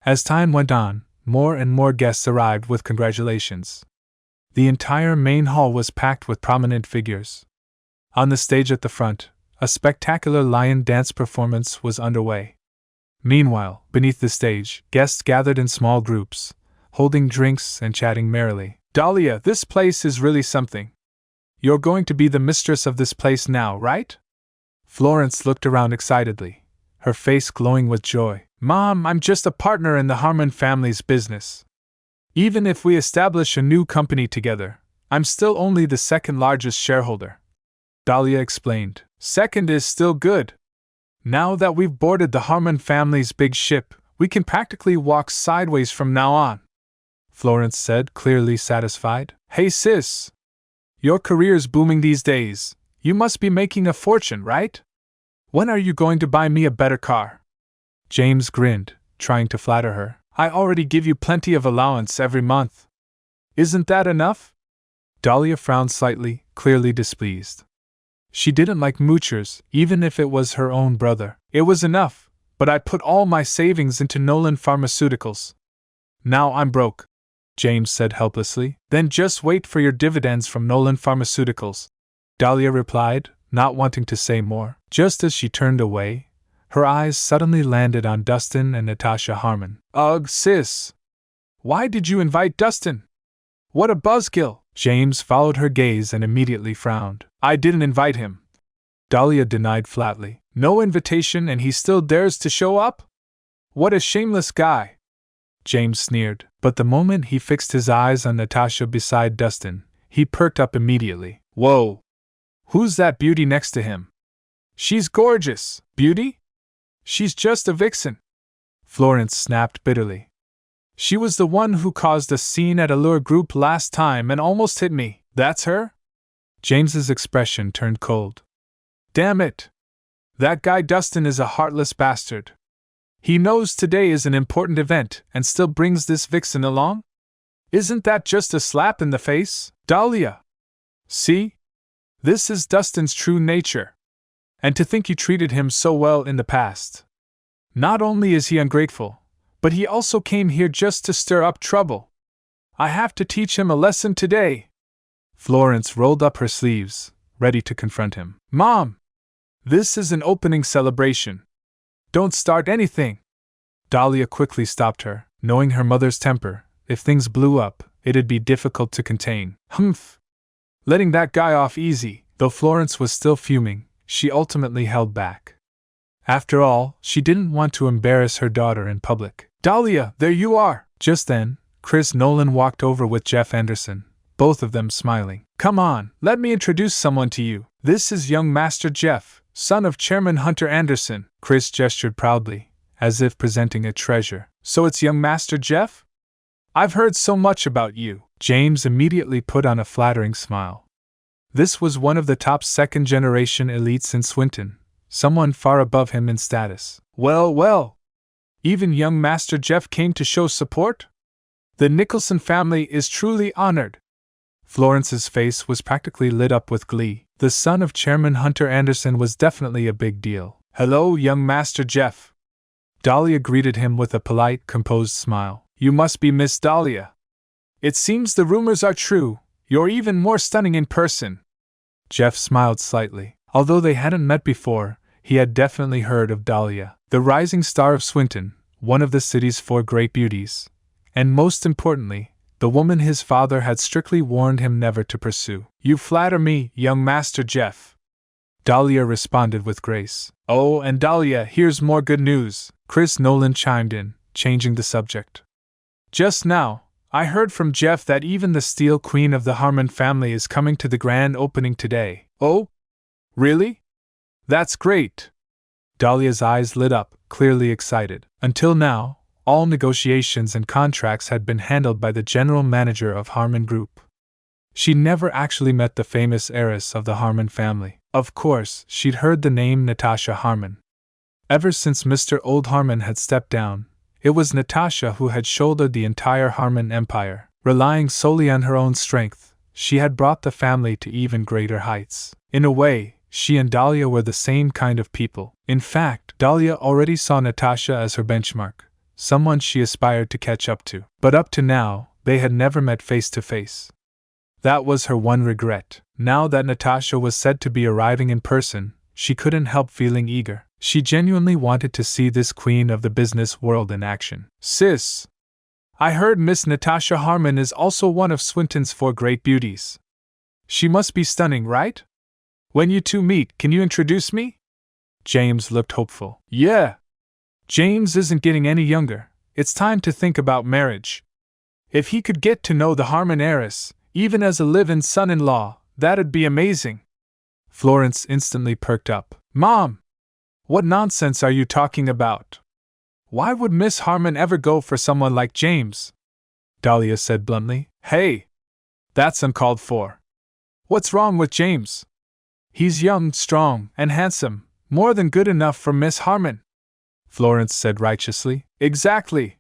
As time went on, more and more guests arrived with congratulations. The entire main hall was packed with prominent figures. On the stage at the front, a spectacular lion dance performance was underway. Meanwhile, beneath the stage, guests gathered in small groups, holding drinks and chatting merrily. "Dahlia, this place is really something. You're going to be the mistress of this place now, right?" Florence looked around excitedly, her face glowing with joy. "Mom, I'm just a partner in the Harmon family's business. Even if we establish a new company together, I'm still only the second largest shareholder," Dahlia explained. "Second is still good. Now that we've boarded the Harmon family's big ship, we can practically walk sideways from now on," Florence said, clearly satisfied. "Hey sis! Your career's booming these days. You must be making a fortune, right? When are you going to buy me a better car?" James grinned, trying to flatter her. "I already give you plenty of allowance every month. Isn't that enough?" Dahlia frowned slightly, clearly displeased. She didn't like moochers, even if it was her own brother. "It was enough, but I put all my savings into Nolan Pharmaceuticals. Now I'm broke," James said helplessly. "Then just wait for your dividends from Nolan Pharmaceuticals," Dahlia replied, not wanting to say more. Just as she turned away, her eyes suddenly landed on Dustin and Natasha Harmon. "Ugh, sis! Why did you invite Dustin? What a buzzkill!" James followed her gaze and immediately frowned. "I didn't invite him," Dahlia denied flatly. "No invitation and he still dares to show up? What a shameless guy!" James sneered, but the moment he fixed his eyes on Natasha beside Dustin, he perked up immediately. "Whoa! Who's that beauty next to him? She's gorgeous! Beauty? She's just a vixen!" Florence snapped bitterly. "She was the one who caused a scene at Allure Group last time and almost hit me. That's her?" James's expression turned cold. "Damn it! That guy Dustin is a heartless bastard. He knows today is an important event and still brings this vixen along? Isn't that just a slap in the face, Dahlia? See? This is Dustin's true nature. And to think you treated him so well in the past. Not only is he ungrateful, but he also came here just to stir up trouble. I have to teach him a lesson today." Florence rolled up her sleeves, ready to confront him. "Mom! This is an opening celebration. Don't start anything." Dahlia quickly stopped her, knowing her mother's temper. If things blew up, it'd be difficult to contain. "Humph! Letting that guy off easy." Though Florence was still fuming, she ultimately held back. After all, she didn't want to embarrass her daughter in public. "Dahlia, there you are!" Just then, Chris Nolan walked over with Jeff Anderson, both of them smiling. "Come on, let me introduce someone to you. This is young Master Jeff, son of Chairman Hunter Anderson." Chris gestured proudly, as if presenting a treasure. "So it's young Master Jeff? I've heard so much about you." James immediately put on a flattering smile. This was one of the top second-generation elites in Swinton, someone far above him in status. Well, well! Even young Master Jeff came to show support? The Nicholson family is truly honored. Florence's face was practically lit up with glee. The son of Chairman Hunter Anderson was definitely a big deal. "Hello, young Master Jeff." Dahlia greeted him with a polite, composed smile. "You must be Miss Dahlia. It seems the rumors are true. You're even more stunning in person." Jeff smiled slightly. Although they hadn't met before, he had definitely heard of Dahlia, the rising star of Swinton, one of the city's 4 great beauties, and most importantly, the woman his father had strictly warned him never to pursue. "You flatter me, young Master Jeff," Dahlia responded with grace. "Oh, and Dahlia, here's more good news," Chris Nolan chimed in, changing the subject. "Just now, I heard from Jeff that even the Steel Queen of the Harmon family is coming to the grand opening today." "Oh? Really? That's great." Dahlia's eyes lit up, clearly excited. Until now, all negotiations and contracts had been handled by the general manager of Harmon Group. She'd never actually met the famous heiress of the Harmon family. Of course, she'd heard the name Natasha Harmon. Ever since Mr. Old Harmon had stepped down, it was Natasha who had shouldered the entire Harmon empire. Relying solely on her own strength, she had brought the family to even greater heights. In a way, she and Dahlia were the same kind of people. In fact, Dahlia already saw Natasha as her benchmark, someone she aspired to catch up to. But up to now, they had never met face to face. That was her one regret. Now that Natasha was said to be arriving in person, she couldn't help feeling eager. She genuinely wanted to see this queen of the business world in action. Sis! I heard Miss Natasha Harmon is also one of Swinton's 4 great beauties. She must be stunning, right? When you two meet, can you introduce me? James looked hopeful. Yeah. James isn't getting any younger. It's time to think about marriage. If he could get to know the Harmon heiress, even as a live-in son-in-law, that'd be amazing. Florence instantly perked up. Mom! What nonsense are you talking about? Why would Miss Harmon ever go for someone like James? Dahlia said bluntly. Hey! That's uncalled for. What's wrong with James? He's young, strong, and handsome, more than good enough for Miss Harmon. Florence said righteously. Exactly.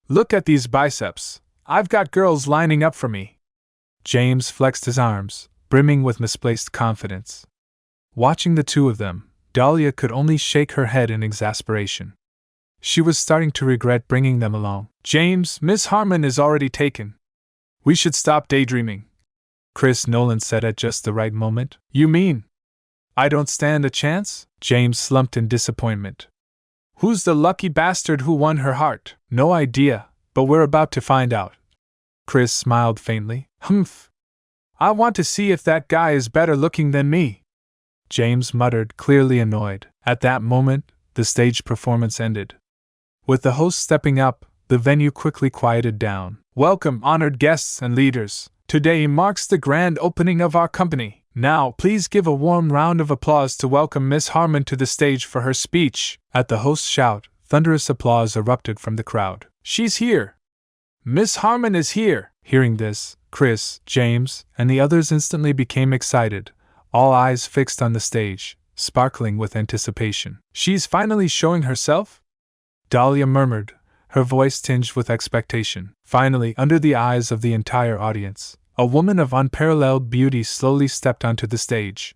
Look at these biceps. I've got girls lining up for me. James flexed his arms, brimming with misplaced confidence. Watching the two of them, Dahlia could only shake her head in exasperation. She was starting to regret bringing them along. James, Miss Harmon is already taken. We should stop daydreaming, Chris Nolan said at just the right moment. You mean I don't stand a chance? James slumped in disappointment. Who's the lucky bastard who won her heart? No idea, but we're about to find out. Chris smiled faintly. Humph. I want to see if that guy is better looking than me. James muttered, clearly annoyed. At that moment, the stage performance ended. With the host stepping up, the venue quickly quieted down. Welcome, honored guests and leaders. Today marks the grand opening of our company. Now, please give a warm round of applause to welcome Miss Harmon to the stage for her speech. At the host's shout, thunderous applause erupted from the crowd. She's here! Miss Harmon is here! Hearing this, Chris, James, and the others instantly became excited, all eyes fixed on the stage, sparkling with anticipation. She's finally showing herself? Dahlia murmured, her voice tinged with expectation. Finally, under the eyes of the entire audience, a woman of unparalleled beauty slowly stepped onto the stage.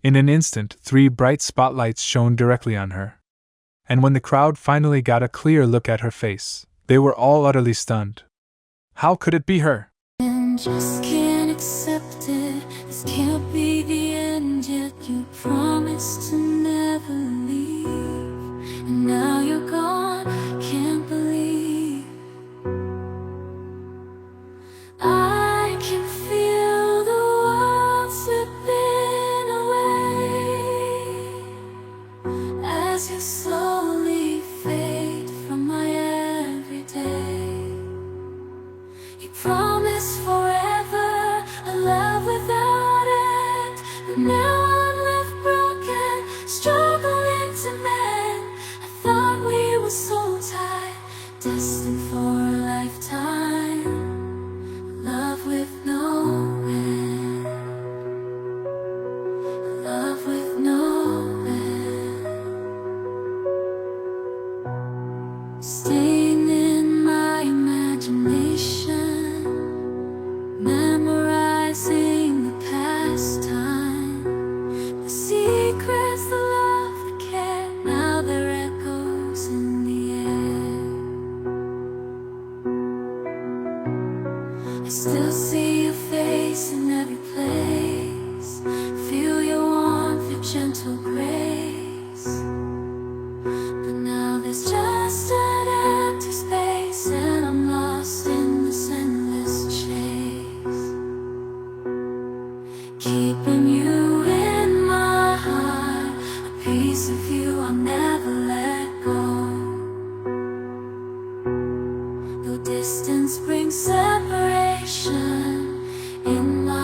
In an instant, 3 bright spotlights shone directly on her. And when the crowd finally got a clear look at her face, they were all utterly stunned. How could it be her? And just can't accept it. This can't be the end yet. You promised to never leave, and now you're gone. Can't believe I can feel the world slipping away as you slowly fade from my everyday. You promised forever a love without end, but now I'm left broken, struggling to mend. I thought we were so tight, destined for a lifetime, love with no end, love with no end. Staying in my imagination, memorizing the past time, the secrets, the love, the care, now they're echoes in the air. I still see your face in every place, feel your warmth, your gentle grace, but now there's just an empty space, and I'm lost in this endless chase. Keeping you in my heart, a piece of you I'll never let go. Though distance brings separation, in my